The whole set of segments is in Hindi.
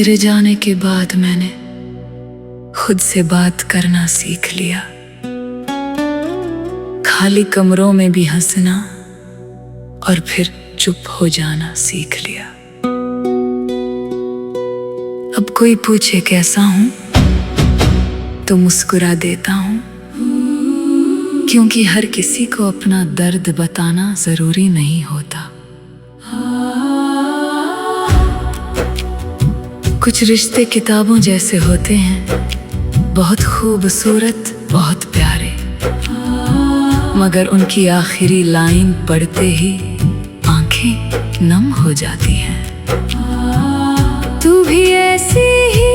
गिर जाने के बाद मैंने खुद से बात करना सीख लिया। खाली कमरों में भी हंसना और फिर चुप हो जाना सीख लिया। अब कोई पूछे कैसा हूं तो मुस्कुरा देता हूं, क्योंकि हर किसी को अपना दर्द बताना जरूरी नहीं होता। कुछ रिश्ते किताबों जैसे होते हैं, बहुत खूबसूरत, बहुत प्यारे, मगर उनकी आखिरी लाइन पढ़ते ही आंखें नम हो जाती हैं। तू भी ऐसी ही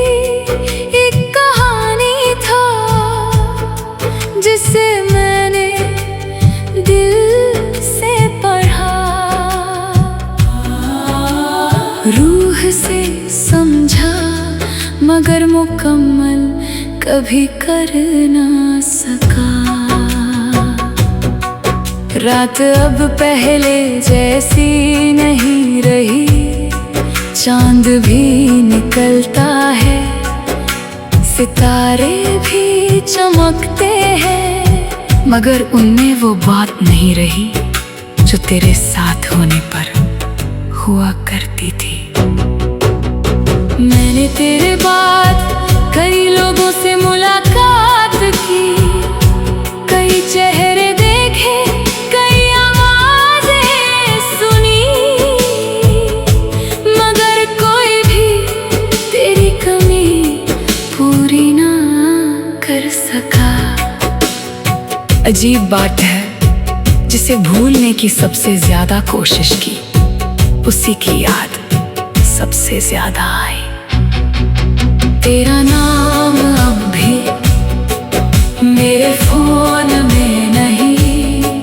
एक कहानी था जिसे मैंने दिल से पढ़ा, रूह से समझा, मगर मुकम्मल कभी कर ना सका। रात अब पहले जैसी नहीं रही, चांद भी निकलता है, सितारे भी चमकते हैं, मगर उनमें वो बात नहीं रही जो तेरे साथ होने पर हुआ करती थी। मैंने तेरे बाद कई लोगों से मुलाकात की, कई चेहरे देखे, कई आवाजें सुनी, मगर कोई भी तेरी कमी पूरी ना कर सका। अजीब बात है, जिसे भूलने की सबसे ज्यादा कोशिश की, उसी की याद सबसे ज्यादा आई। तेरा नाम अब भी मेरे फोन में नहीं,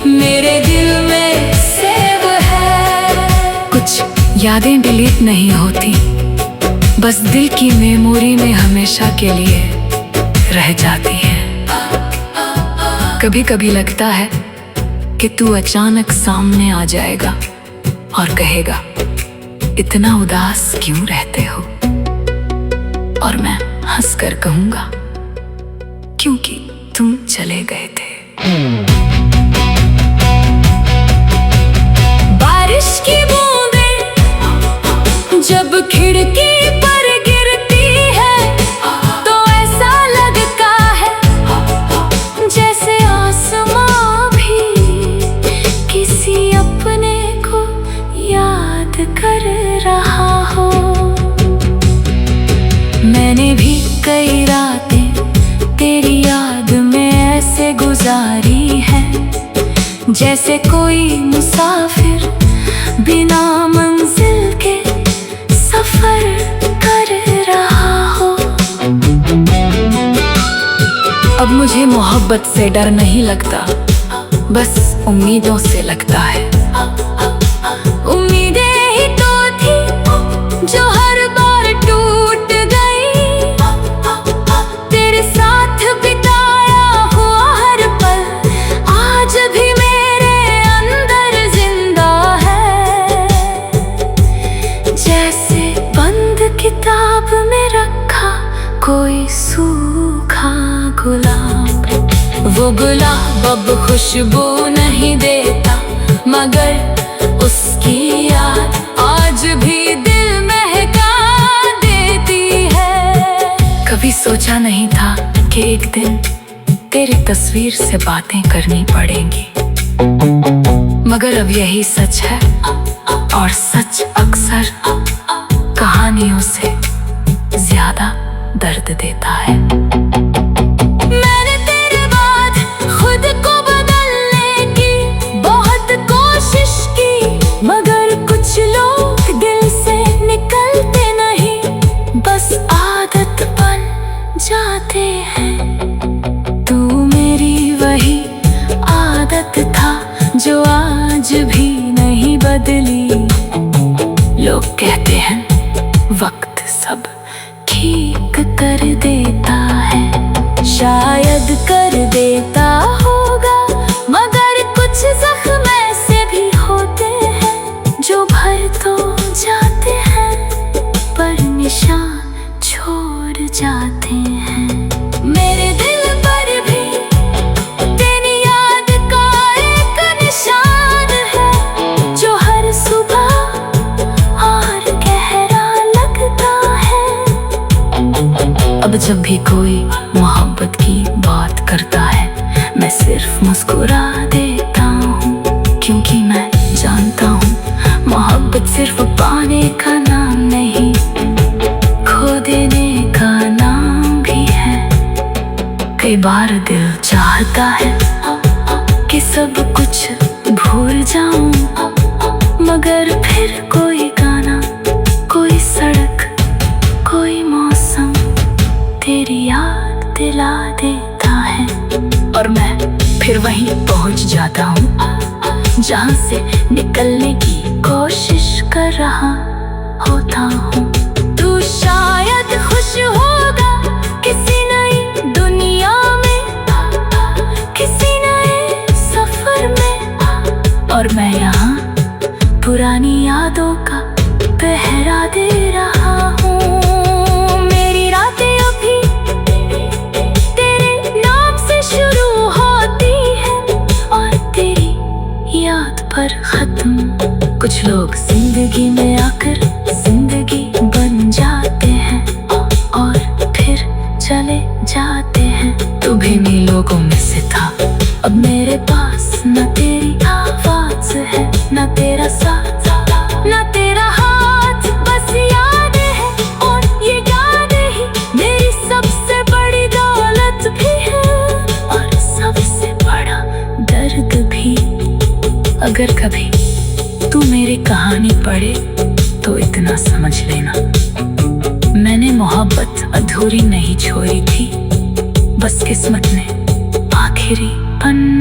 मेरे दिल में सेव है। कुछ यादें डिलीट नहीं होती, बस दिल की मेमोरी में हमेशा के लिए रह जाती है। कभी कभी लगता है कि तू अचानक सामने आ जाएगा और कहेगा, इतना उदास क्यों रहते हो? और मैं हंसकर कहूंगा, क्योंकि तुम चले गए थे। बारिश की बूंदें जब खिड़की पर गिरती है, तो ऐसा लगता है जैसे आसमां भी किसी अपने को याद कर रहा हो। मैंने भी कई रातें तेरी याद में ऐसे गुजारी हैं, जैसे कोई मुसाफिर बिना मंजिल के सफर कर रहा हो। अब मुझे मोहब्बत से डर नहीं लगता, बस उम्मीदों से लगता है। उम्मीदें ही तो थी जो हर बार टूट गई, तेरे साथ बिताया हुआ हर पल आज भी मेरे अंदर जिंदा है। जैसे बंद किताब में रखा कोई सूखा गुलाब, वो गुलाब अब खुशबू नहीं देता, मगर उसकी याद आज भी दिल महका देती है। कभी सोचा नहीं था कि एक दिन तेरी तस्वीर से बातें करनी पड़ेंगी, मगर अब यही सच है, और सच अक्सर कहानियों से ज्यादा दर्द देता है। मैंने तेरे बाद खुद को बदलने की बहुत कोशिश की, मगर कुछ लोग दिल से निकलते नहीं, बस आदत बन जाते हैं। तू मेरी वही आदत था जो आज भी नहीं बदली। लोग कहते हैं वक्त सब ठीक कर देता है, शायद कर देता होगा, मगर कुछ जख्म ऐसे भी होते हैं जो भर तो जाते हैं पर निशान जब भी कोई मोहब्बत की बात करता है मैं सिर्फ मुस्कुरा देता हूँ, क्योंकि मैं जानता हूँ मोहब्बत सिर्फ पाने का नाम नहीं, खो देने का नाम भी है। कई बार दिल चाहता है कि सब कुछ भूल जाऊं, मगर फिर कोई गाना, कोई सड़क, कोई मौसम तेरी याद दिला देता है। और मैं फिर वहीं पहुंच जाता हूँ जहां से निकलने की कोशिश कर रहा होता हूँ। तू शायद खुश होगा किसी नई दुनिया में, किसी नए सफर में, और मैं यहाँ पुरानी यादों का पहरा दे रहा हूँ। मेरी रातें अभी तेरे नाम से शुरू होती है और तेरी याद पर खत्म। कुछ लोग जिंदगी में आकर जिंदगी बन जाते हैं और फिर चले जाते हैं। तू भी इन्हीं लोगों में से था, अब मेरे पास न तेरी आवाज है, न तेरा साथ, न तेरा हाथ, बस यादें हैं। और ये यादें ही मेरी सबसे बड़ी दौलत भी है और सबसे बड़ा दर्द भी। अगर कभी तू मेरी कहानी पढ़े तो इतना समझ लेना, मैंने मोहब्बत अधूरी नहीं छोड़ी थी, बस किस्मत ने आखिरी पन्ना